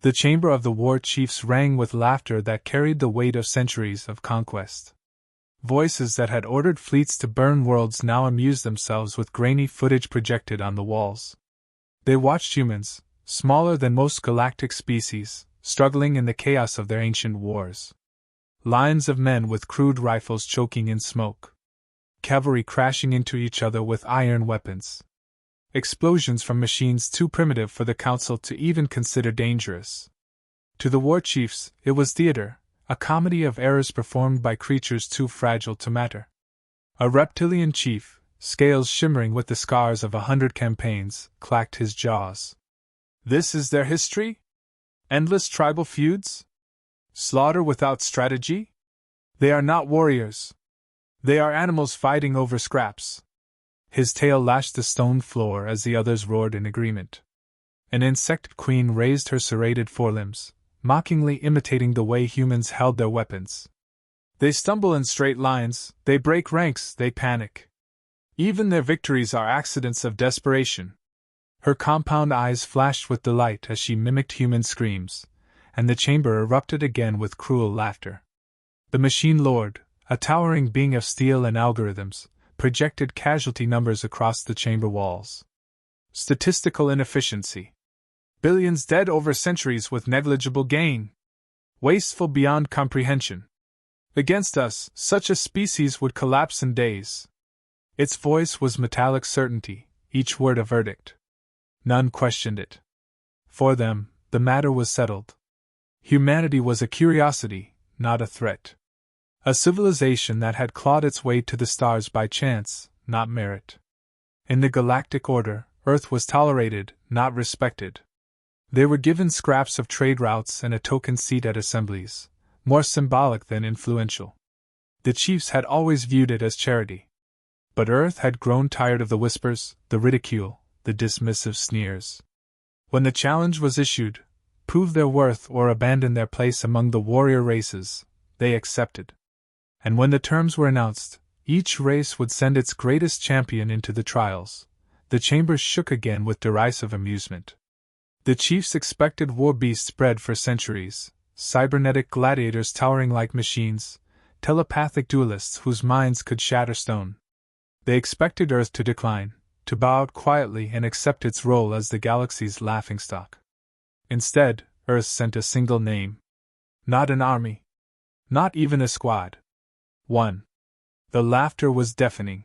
The chamber of the war chiefs rang with laughter that carried the weight of centuries of conquest. Voices that had ordered fleets to burn worlds now amused themselves with grainy footage projected on the walls. They watched humans, smaller than most galactic species, struggling in the chaos of their ancient wars. Lines of men with crude rifles choking in smoke. Cavalry crashing into each other with iron weapons. Explosions from machines too primitive for the Council to even consider dangerous. To the war chiefs, it was theater, a comedy of errors performed by creatures too fragile to matter. A reptilian chief, scales shimmering with the scars of 100 campaigns, clacked his jaws. This is their history? Endless tribal feuds? Slaughter without strategy? They are not warriors. They are animals fighting over scraps. His tail lashed the stone floor as the others roared in agreement. An insect queen raised her serrated forelimbs, mockingly imitating the way humans held their weapons. They stumble in straight lines, they break ranks, they panic. Even their victories are accidents of desperation. Her compound eyes flashed with delight as she mimicked human screams, and the chamber erupted again with cruel laughter. The Machine Lord, a towering being of steel and algorithms, projected casualty numbers across the chamber walls. Statistical inefficiency. Billions dead over centuries with negligible gain. Wasteful beyond comprehension. Against us, such a species would collapse in days. Its voice was metallic certainty, each word a verdict. None questioned it. For them, the matter was settled. Humanity was a curiosity, not a threat. A civilization that had clawed its way to the stars by chance, not merit. In the galactic order, Earth was tolerated, not respected. They were given scraps of trade routes and a token seat at assemblies, more symbolic than influential. The chiefs had always viewed it as charity. But Earth had grown tired of the whispers, the ridicule, the dismissive sneers. When the challenge was issued, prove their worth or abandon their place among the warrior races, they accepted. And when the terms were announced, each race would send its greatest champion into the trials. The chambers shook again with derisive amusement. The chiefs expected war beasts bred for centuries, cybernetic gladiators towering like machines, telepathic duelists whose minds could shatter stone. They expected Earth to decline, to bow out quietly and accept its role as the galaxy's laughingstock. Instead, Earth sent a single name. Not an army. Not even a squad. One. The laughter was deafening.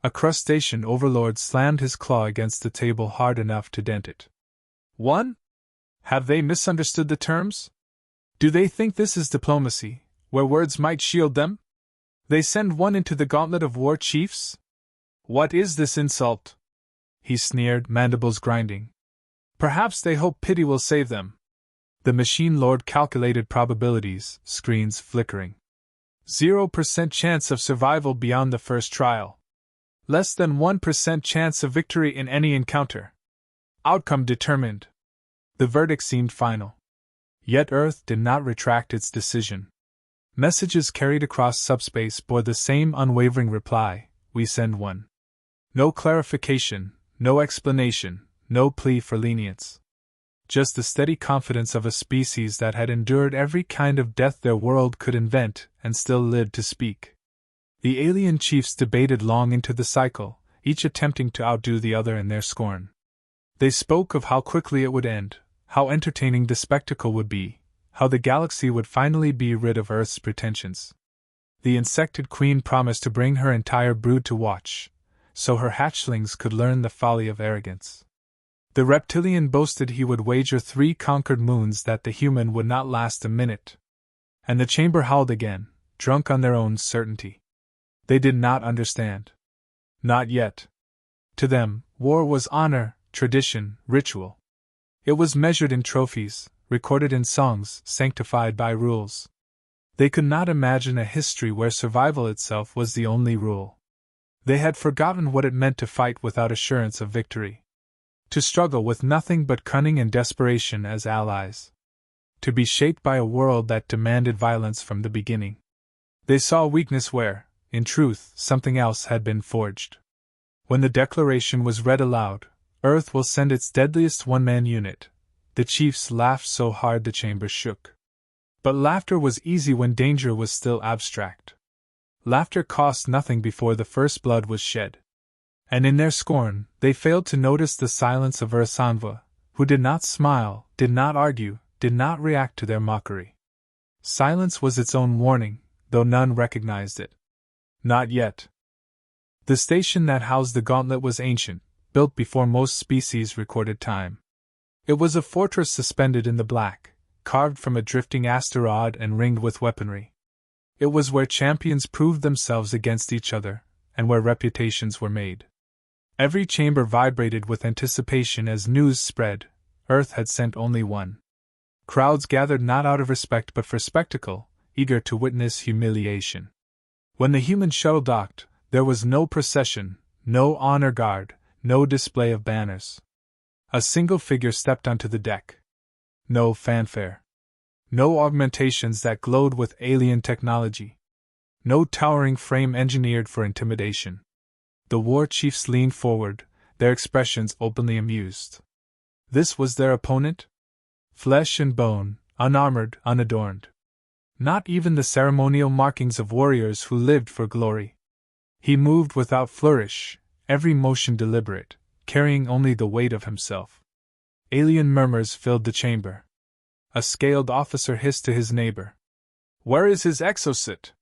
A crustacean overlord slammed his claw against the table hard enough to dent it. One? Have they misunderstood the terms? Do they think this is diplomacy, where words might shield them? They send one into the gauntlet of war chiefs? What is this insult? He sneered, mandibles grinding. Perhaps they hope pity will save them. The Machine Lord calculated probabilities, screens flickering. 0% chance of survival beyond the first trial. Less than 1% chance of victory in any encounter. Outcome determined. The verdict seemed final. Yet Earth did not retract its decision. Messages carried across subspace bore the same unwavering reply: we send one. No clarification, no explanation, no plea for lenience. Just the steady confidence of a species that had endured every kind of death their world could invent and still lived to speak. The alien chiefs debated long into the cycle, each attempting to outdo the other in their scorn. They spoke of how quickly it would end, how entertaining the spectacle would be, how the galaxy would finally be rid of Earth's pretensions. The insected queen promised to bring her entire brood to watch, so her hatchlings could learn the folly of arrogance. The reptilian boasted he would wager 3 conquered moons that the human would not last a minute. And the chamber howled again, drunk on their own certainty. They did not understand. Not yet. To them, war was honor, tradition, ritual. It was measured in trophies, recorded in songs, sanctified by rules. They could not imagine a history where survival itself was the only rule. They had forgotten what it meant to fight without assurance of victory. To struggle with nothing but cunning and desperation as allies. To be shaped by a world that demanded violence from the beginning. They saw weakness where, in truth, something else had been forged. When the declaration was read aloud, Earth will send its deadliest one-man unit, The chiefs laughed so hard the chamber shook. But laughter was easy when danger was still abstract. Laughter cost nothing before the first blood was shed. And in their scorn, they failed to notice the silence of Urasanva, who did not smile, did not argue, did not react to their mockery. Silence was its own warning, though none recognized it. Not yet. The station that housed the gauntlet was ancient, built before most species recorded time. It was a fortress suspended in the black, carved from a drifting asteroid and ringed with weaponry. It was where champions proved themselves against each other, and where reputations were made. Every chamber vibrated with anticipation as news spread. Earth had sent only one. Crowds gathered not out of respect but for spectacle, eager to witness humiliation. When the human shuttle docked, there was no procession, no honor guard, no display of banners. A single figure stepped onto the deck. No fanfare. No augmentations that glowed with alien technology. No towering frame engineered for intimidation. The war chiefs leaned forward, their expressions openly amused. This was their opponent? Flesh and bone, unarmored, unadorned. Not even the ceremonial markings of warriors who lived for glory. He moved without flourish, every motion deliberate, carrying only the weight of himself. Alien murmurs filled the chamber. A scaled officer hissed to his neighbor. "Where is his exosuit?"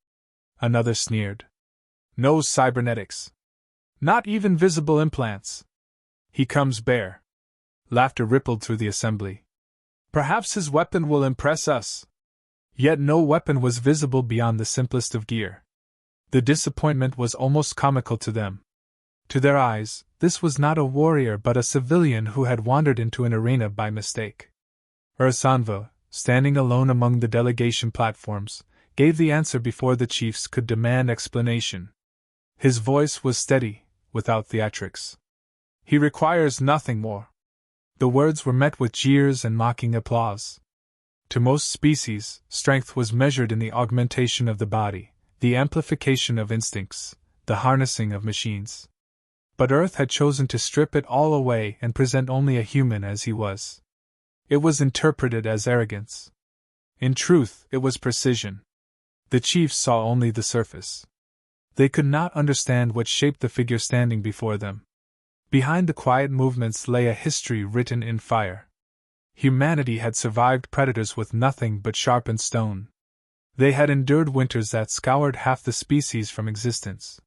Another sneered. "No cybernetics. Not even visible implants. He comes bare." Laughter rippled through the assembly. "Perhaps his weapon will impress us." Yet no weapon was visible beyond the simplest of gear. The disappointment was almost comical to them. To their eyes, this was not a warrior but a civilian who had wandered into an arena by mistake. Urasanva, standing alone among the delegation platforms, gave the answer before the chiefs could demand explanation. His voice was steady, without theatrics. "He requires nothing more." The words were met with jeers and mocking applause. To most species, strength was measured in the augmentation of the body, the amplification of instincts, the harnessing of machines. But Earth had chosen to strip it all away and present only a human as he was. It was interpreted as arrogance. In truth, it was precision. The chiefs saw only the surface. They could not understand what shaped the figure standing before them. Behind the quiet movements lay a history written in fire. Humanity had survived predators with nothing but sharpened stone. They had endured winters that scoured half the species from existence.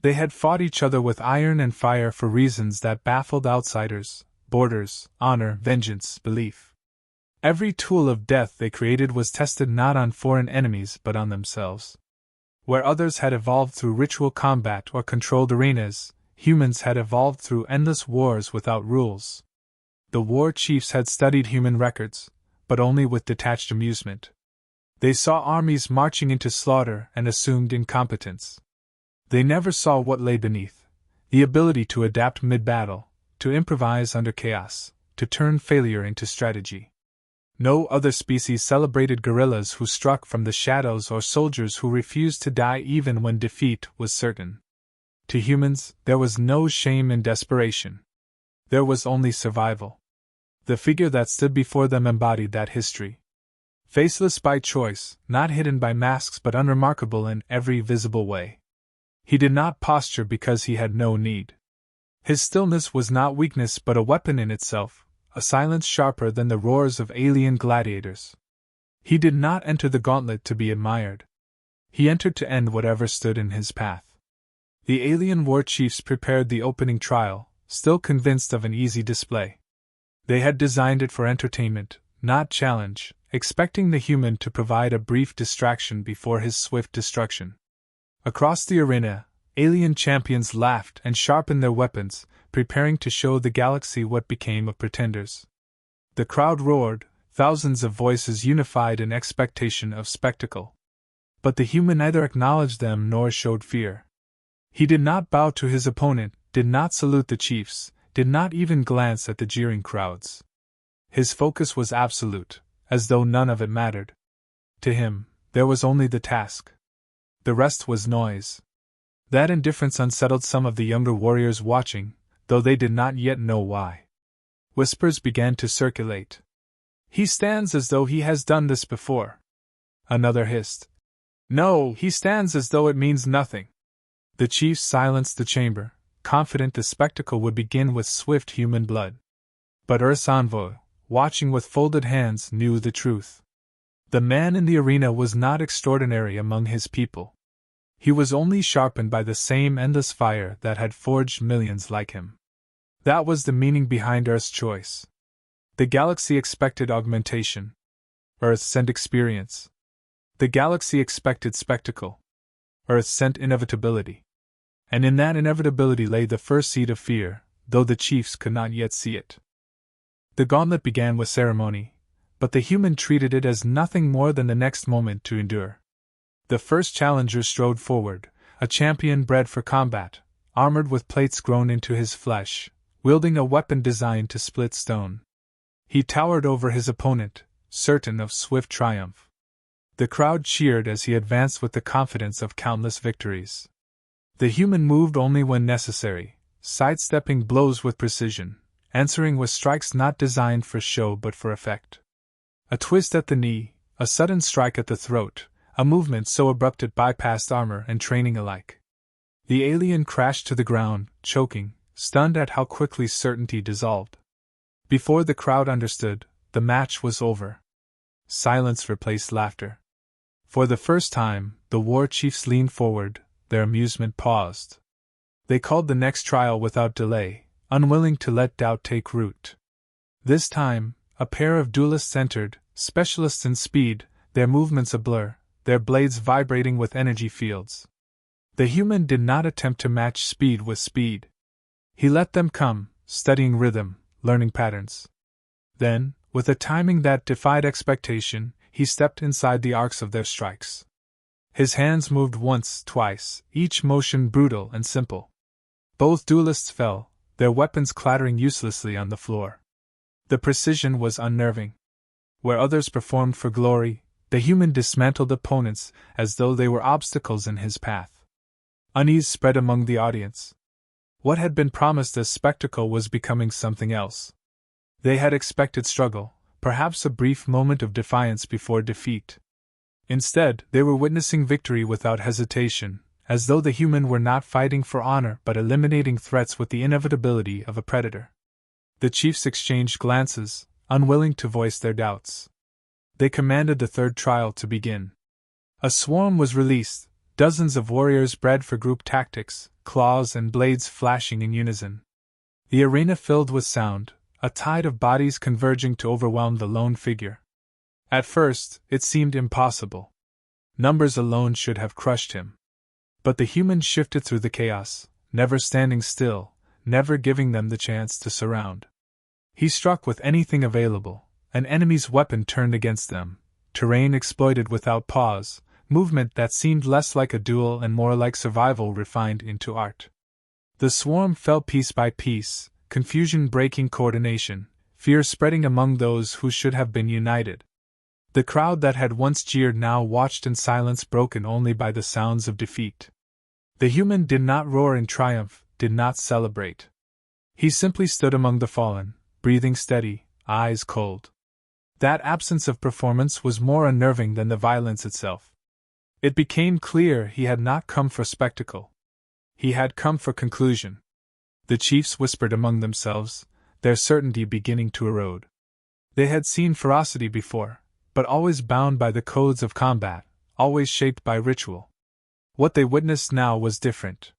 They had fought each other with iron and fire for reasons that baffled outsiders: borders, honor, vengeance, belief. Every tool of death they created was tested not on foreign enemies but on themselves. Where others had evolved through ritual combat or controlled arenas, humans had evolved through endless wars without rules. The war chiefs had studied human records, but only with detached amusement. They saw armies marching into slaughter and assumed incompetence. They never saw what lay beneath: the ability to adapt mid-battle, to improvise under chaos, to turn failure into strategy. No other species celebrated guerrillas who struck from the shadows or soldiers who refused to die even when defeat was certain. To humans, there was no shame in desperation. There was only survival. The figure that stood before them embodied that history. Faceless by choice, not hidden by masks but unremarkable in every visible way. He did not posture because he had no need. His stillness was not weakness but a weapon in itself, a silence sharper than the roars of alien gladiators. He did not enter the gauntlet to be admired. He entered to end whatever stood in his path. The alien war chiefs prepared the opening trial, still convinced of an easy display. They had designed it for entertainment, not challenge, expecting the human to provide a brief distraction before his swift destruction. Across the arena, alien champions laughed and sharpened their weapons, preparing to show the galaxy what became of pretenders. The crowd roared, thousands of voices unified in expectation of spectacle. But the human neither acknowledged them nor showed fear. He did not bow to his opponent, did not salute the chiefs, did not even glance at the jeering crowds. His focus was absolute, as though none of it mattered. To him, there was only the task. The rest was noise. That indifference unsettled some of the younger warriors watching, though they did not yet know why. Whispers began to circulate. He stands as though he has done this before. Another hissed. No, he stands as though it means nothing. The chiefs silenced the chamber, confident the spectacle would begin with swift human blood. But Earth's envoy, watching with folded hands, knew the truth. The man in the arena was not extraordinary among his people. He was only sharpened by the same endless fire that had forged millions like him. That was the meaning behind Earth's choice. The galaxy expected augmentation. Earth sent experience. The galaxy expected spectacle. Earth sent inevitability. And in that inevitability lay the first seed of fear, though the chiefs could not yet see it. The gauntlet began with ceremony, but the human treated it as nothing more than the next moment to endure. The first challenger strode forward, a champion bred for combat, armored with plates grown into his flesh, wielding a weapon designed to split stone. He towered over his opponent, certain of swift triumph. The crowd cheered as he advanced with the confidence of countless victories. The human moved only when necessary, sidestepping blows with precision, answering with strikes not designed for show but for effect. A twist at the knee, a sudden strike at the throat, a movement so abrupt it bypassed armor and training alike. The alien crashed to the ground, choking, stunned at how quickly certainty dissolved. Before the crowd understood, the match was over. Silence replaced laughter. For the first time, the war chiefs leaned forward, their amusement paused. They called the next trial without delay, unwilling to let doubt take root. This time, a pair of duelists entered, specialists in speed, their movements a blur, their blades vibrating with energy fields. The human did not attempt to match speed with speed. He let them come, studying rhythm, learning patterns. Then, with a timing that defied expectation, he stepped inside the arcs of their strikes. His hands moved once, twice, each motion brutal and simple. Both duelists fell, their weapons clattering uselessly on the floor. The precision was unnerving. Where others performed for glory, the human dismantled opponents as though they were obstacles in his path. Unease spread among the audience. What had been promised as spectacle was becoming something else. They had expected struggle, perhaps a brief moment of defiance before defeat. Instead, they were witnessing victory without hesitation, as though the human were not fighting for honor but eliminating threats with the inevitability of a predator. The chiefs exchanged glances, unwilling to voice their doubts. They commanded the third trial to begin. A swarm was released, dozens of warriors bred for group tactics, claws and blades flashing in unison. The arena filled with sound, a tide of bodies converging to overwhelm the lone figure. At first, it seemed impossible. Numbers alone should have crushed him. But the human shifted through the chaos, never standing still, never giving them the chance to surround. He struck with anything available, an enemy's weapon turned against them, terrain exploited without pause, movement that seemed less like a duel and more like survival refined into art. The swarm fell piece by piece, confusion breaking coordination, fear spreading among those who should have been united. The crowd that had once jeered now watched in silence broken only by the sounds of defeat. The human did not roar in triumph, did not celebrate. He simply stood among the fallen, breathing steady, eyes cold. That absence of performance was more unnerving than the violence itself. It became clear he had not come for spectacle. He had come for conclusion. The chiefs whispered among themselves, their certainty beginning to erode. They had seen ferocity before, but always bound by the codes of combat, always shaped by ritual. What they witnessed now was different.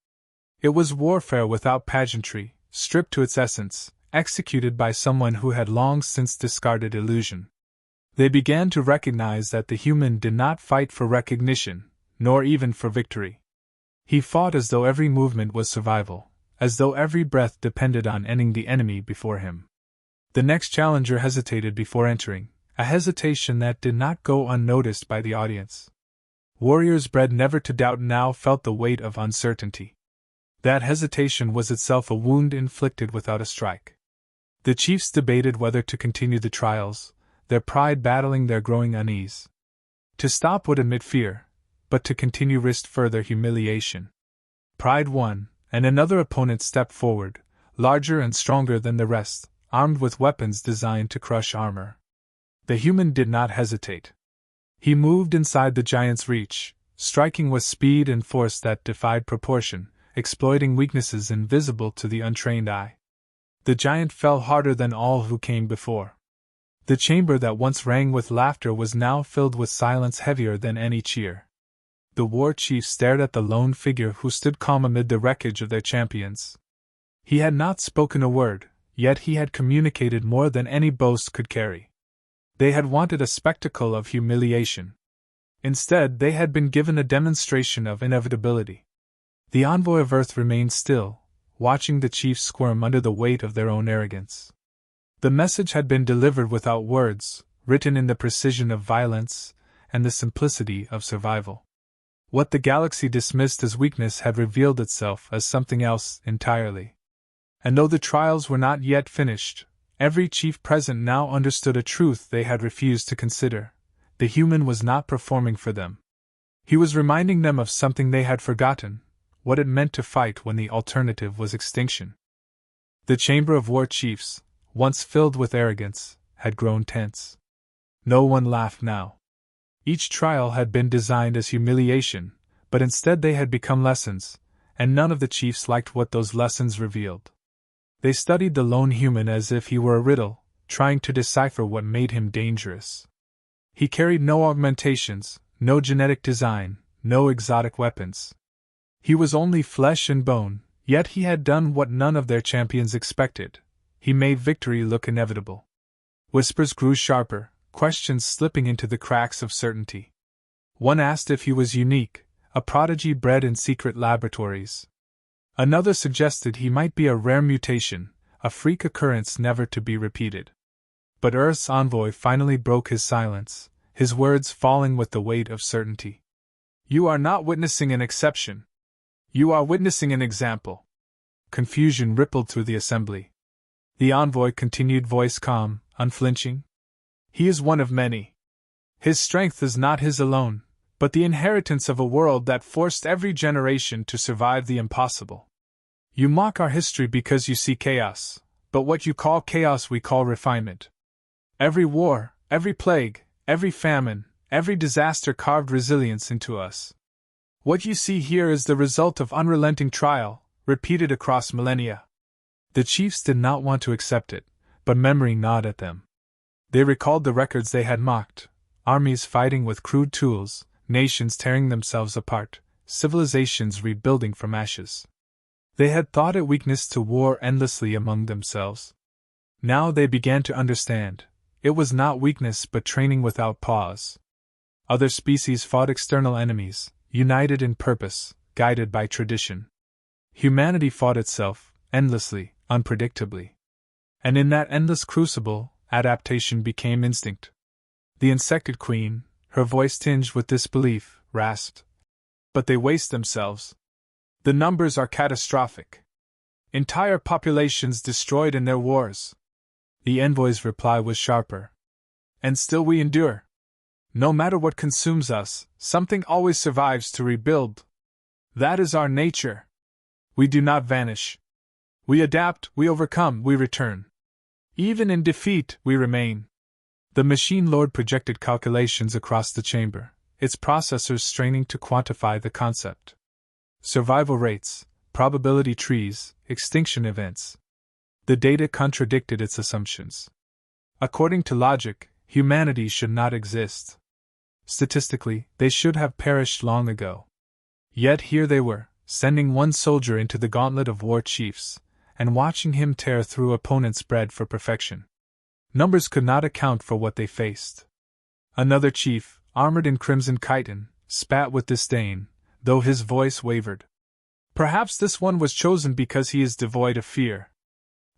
It was warfare without pageantry, stripped to its essence, executed by someone who had long since discarded illusion. They began to recognize that the human did not fight for recognition, nor even for victory. He fought as though every movement was survival, as though every breath depended on ending the enemy before him. The next challenger hesitated before entering, a hesitation that did not go unnoticed by the audience. Warriors bred never to doubt now felt the weight of uncertainty. That hesitation was itself a wound inflicted without a strike. The chiefs debated whether to continue the trials, their pride battling their growing unease. To stop would admit fear, but to continue risked further humiliation. Pride won, and another opponent stepped forward, larger and stronger than the rest, armed with weapons designed to crush armor. The human did not hesitate. He moved inside the giant's reach, striking with speed and force that defied proportion, exploiting weaknesses invisible to the untrained eye. The giant fell harder than all who came before. The chamber that once rang with laughter was now filled with silence heavier than any cheer. The war chief stared at the lone figure who stood calm amid the wreckage of their champions. He had not spoken a word, yet he had communicated more than any boast could carry. They had wanted a spectacle of humiliation. Instead, they had been given a demonstration of inevitability. The envoy of Earth remained still, watching the chiefs squirm under the weight of their own arrogance. The message had been delivered without words, written in the precision of violence and the simplicity of survival. What the galaxy dismissed as weakness had revealed itself as something else entirely. And though the trials were not yet finished, every chief present now understood a truth they had refused to consider. The human was not performing for them. He was reminding them of something they had forgotten, what it meant to fight when the alternative was extinction. The chamber of war chiefs, once filled with arrogance, had grown tense. No one laughed now. Each trial had been designed as humiliation, but instead they had become lessons, and none of the chiefs liked what those lessons revealed. They studied the lone human as if he were a riddle, trying to decipher what made him dangerous. He carried no augmentations, no genetic design, no exotic weapons. He was only flesh and bone, yet he had done what none of their champions expected. He made victory look inevitable. Whispers grew sharper, questions slipping into the cracks of certainty. One asked if he was unique, a prodigy bred in secret laboratories. Another suggested he might be a rare mutation, a freak occurrence never to be repeated. But Earth's envoy finally broke his silence, his words falling with the weight of certainty. You are not witnessing an exception. You are witnessing an example. Confusion rippled through the assembly. The envoy continued, voice calm, unflinching. He is one of many. His strength is not his alone, but the inheritance of a world that forced every generation to survive the impossible. You mock our history because you see chaos, but what you call chaos we call refinement. Every war, every plague, every famine, every disaster carved resilience into us. What you see here is the result of unrelenting trial, repeated across millennia. The chiefs did not want to accept it, but memory gnawed at them. They recalled the records they had mocked, armies fighting with crude tools, nations tearing themselves apart, civilizations rebuilding from ashes. They had thought it weakness to war endlessly among themselves. Now they began to understand. It was not weakness but training without pause. Other species fought external enemies, united in purpose, guided by tradition. Humanity fought itself, endlessly, unpredictably. And in that endless crucible, adaptation became instinct. The insected queen, her voice tinged with disbelief, rasped. But they waste themselves. The numbers are catastrophic. Entire populations destroyed in their wars. The envoy's reply was sharper. And still we endure. No matter what consumes us, something always survives to rebuild. That is our nature. We do not vanish. We adapt, we overcome, we return. Even in defeat, we remain. The machine lord projected calculations across the chamber, its processors straining to quantify the concept. Survival rates, probability trees, extinction events. The data contradicted its assumptions. According to logic, humanity should not exist. Statistically, they should have perished long ago. Yet here they were, sending one soldier into the gauntlet of war chiefs, and watching him tear through opponents bred for perfection. Numbers could not account for what they faced. Another chief, armored in crimson chitin, spat with disdain, though his voice wavered. Perhaps this one was chosen because he is devoid of fear.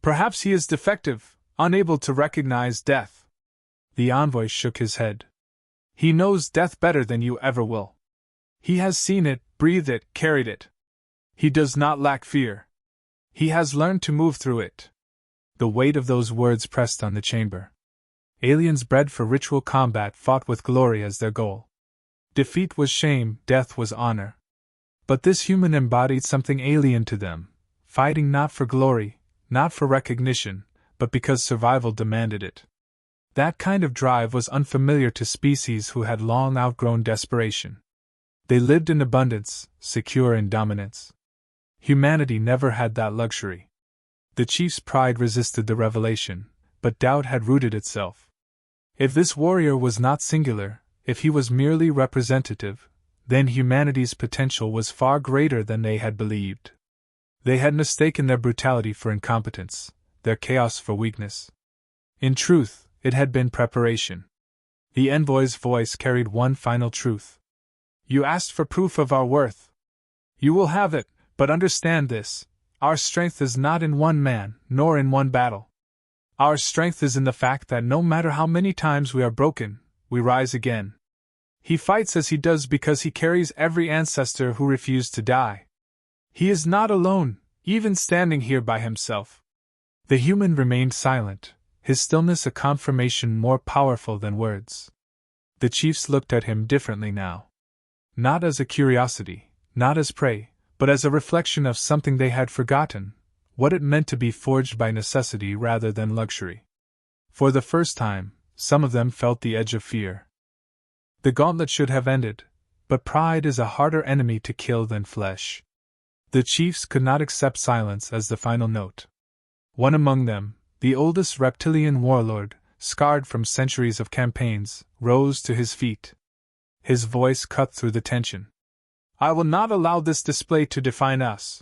Perhaps he is defective, unable to recognize death. The envoy shook his head. He knows death better than you ever will. He has seen it, breathed it, carried it. He does not lack fear. He has learned to move through it. The weight of those words pressed on the chamber. Aliens bred for ritual combat fought with glory as their goal. Defeat was shame, death was honor. But this human embodied something alien to them, fighting not for glory, not for recognition, but because survival demanded it. That kind of drive was unfamiliar to species who had long outgrown desperation. They lived in abundance, secure in dominance. Humanity never had that luxury. The chief's pride resisted the revelation, but doubt had rooted itself. If this warrior was not singular, if he was merely representative, then humanity's potential was far greater than they had believed. They had mistaken their brutality for incompetence, their chaos for weakness. In truth, it had been preparation. The envoy's voice carried one final truth. You asked for proof of our worth. You will have it, but understand this: our strength is not in one man, nor in one battle. Our strength is in the fact that no matter how many times we are broken, we rise again. He fights as he does because he carries every ancestor who refused to die. He is not alone, even standing here by himself. The human remained silent, his stillness a confirmation more powerful than words. The chiefs looked at him differently now. Not as a curiosity, not as prey, but as a reflection of something they had forgotten, what it meant to be forged by necessity rather than luxury. For the first time, some of them felt the edge of fear. The gauntlet should have ended, but pride is a harder enemy to kill than flesh. The chiefs could not accept silence as the final note. One among them, the oldest reptilian warlord, scarred from centuries of campaigns, rose to his feet. His voice cut through the tension. I will not allow this display to define us.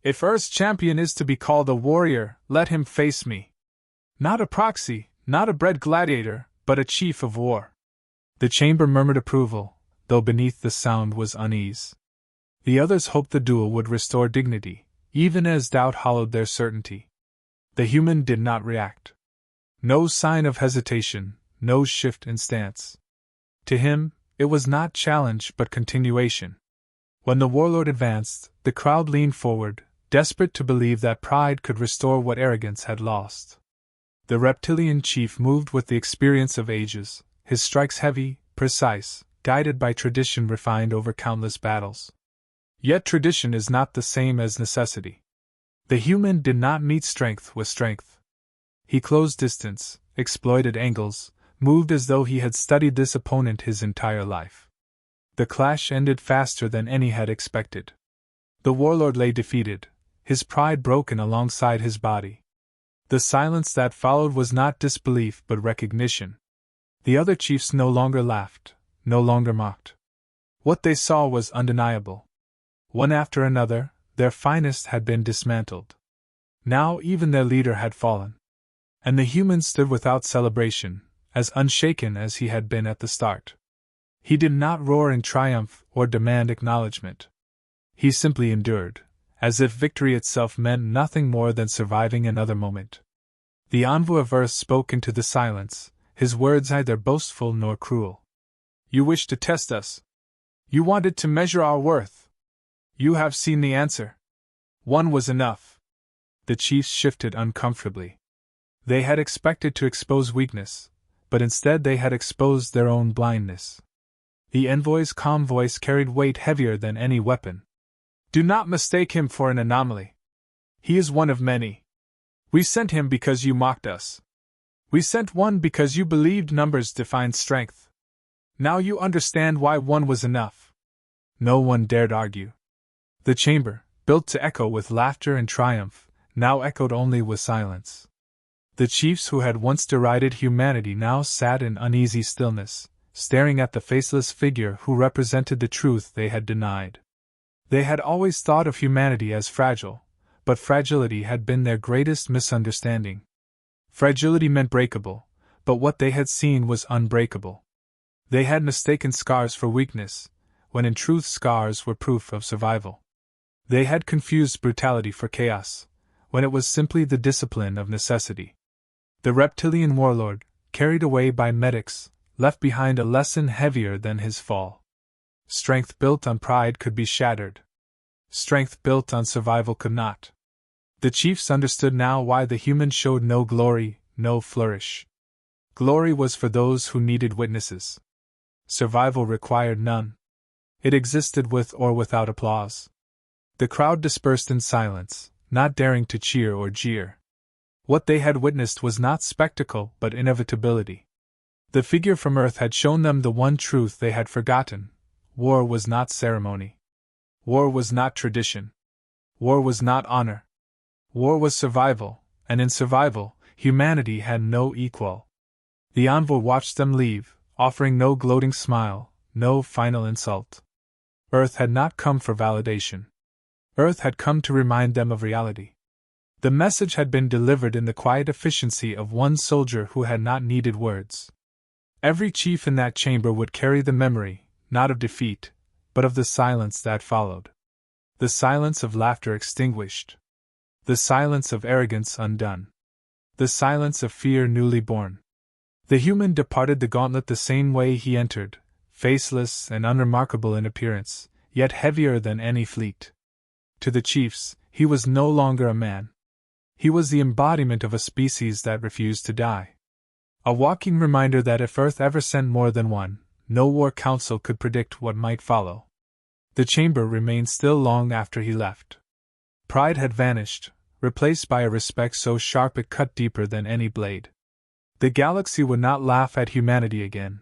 If Earth's champion is to be called a warrior, let him face me. Not a proxy, not a bred gladiator, but a chief of war. The chamber murmured approval, though beneath the sound was unease. The others hoped the duel would restore dignity, even as doubt hollowed their certainty. The human did not react. No sign of hesitation, no shift in stance. To him, it was not challenge but continuation. When the warlord advanced, the crowd leaned forward, desperate to believe that pride could restore what arrogance had lost. The reptilian chief moved with the experience of ages, his strikes heavy, precise, guided by tradition refined over countless battles. Yet tradition is not the same as necessity. The human did not meet strength with strength. He closed distance, exploited angles, moved as though he had studied this opponent his entire life. The clash ended faster than any had expected. The warlord lay defeated, his pride broken alongside his body. The silence that followed was not disbelief but recognition. The other chiefs no longer laughed, no longer mocked. What they saw was undeniable. One after another, their finest had been dismantled. Now even their leader had fallen. And the human stood without celebration, as unshaken as he had been at the start. He did not roar in triumph or demand acknowledgement. He simply endured, as if victory itself meant nothing more than surviving another moment. The envoy of Earth spoke into the silence, his words neither boastful nor cruel. You wished to test us. You wanted to measure our worth. You have seen the answer. One was enough. The chiefs shifted uncomfortably. They had expected to expose weakness, but instead they had exposed their own blindness. The envoy's calm voice carried weight heavier than any weapon. Do not mistake him for an anomaly. He is one of many. We sent him because you mocked us. We sent one because you believed numbers defined strength. Now you understand why one was enough. No one dared argue. The chamber, built to echo with laughter and triumph, now echoed only with silence. The chiefs who had once derided humanity now sat in uneasy stillness, staring at the faceless figure who represented the truth they had denied. They had always thought of humanity as fragile, but fragility had been their greatest misunderstanding. Fragility meant breakable, but what they had seen was unbreakable. They had mistaken scars for weakness, when in truth scars were proof of survival. They had confused brutality for chaos, when it was simply the discipline of necessity. The reptilian warlord, carried away by medics, left behind a lesson heavier than his fall. Strength built on pride could be shattered. Strength built on survival could not. The chiefs understood now why the human showed no glory, no flourish. Glory was for those who needed witnesses. Survival required none. It existed with or without applause. The crowd dispersed in silence, not daring to cheer or jeer. What they had witnessed was not spectacle but inevitability. The figure from Earth had shown them the one truth they had forgotten: war was not ceremony. War was not tradition. War was not honor. War was survival, and in survival, humanity had no equal. The envoy watched them leave, offering no gloating smile, no final insult. Earth had not come for validation. Earth had come to remind them of reality. The message had been delivered in the quiet efficiency of one soldier who had not needed words. Every chief in that chamber would carry the memory, not of defeat, but of the silence that followed. The silence of laughter extinguished. The silence of arrogance undone. The silence of fear newly born. The human departed the gauntlet the same way he entered, faceless and unremarkable in appearance, yet heavier than any fleet. To the chiefs, he was no longer a man. He was the embodiment of a species that refused to die. A walking reminder that if Earth ever sent more than one, no war council could predict what might follow. The chamber remained still long after he left. Pride had vanished, replaced by a respect so sharp it cut deeper than any blade. The galaxy would not laugh at humanity again,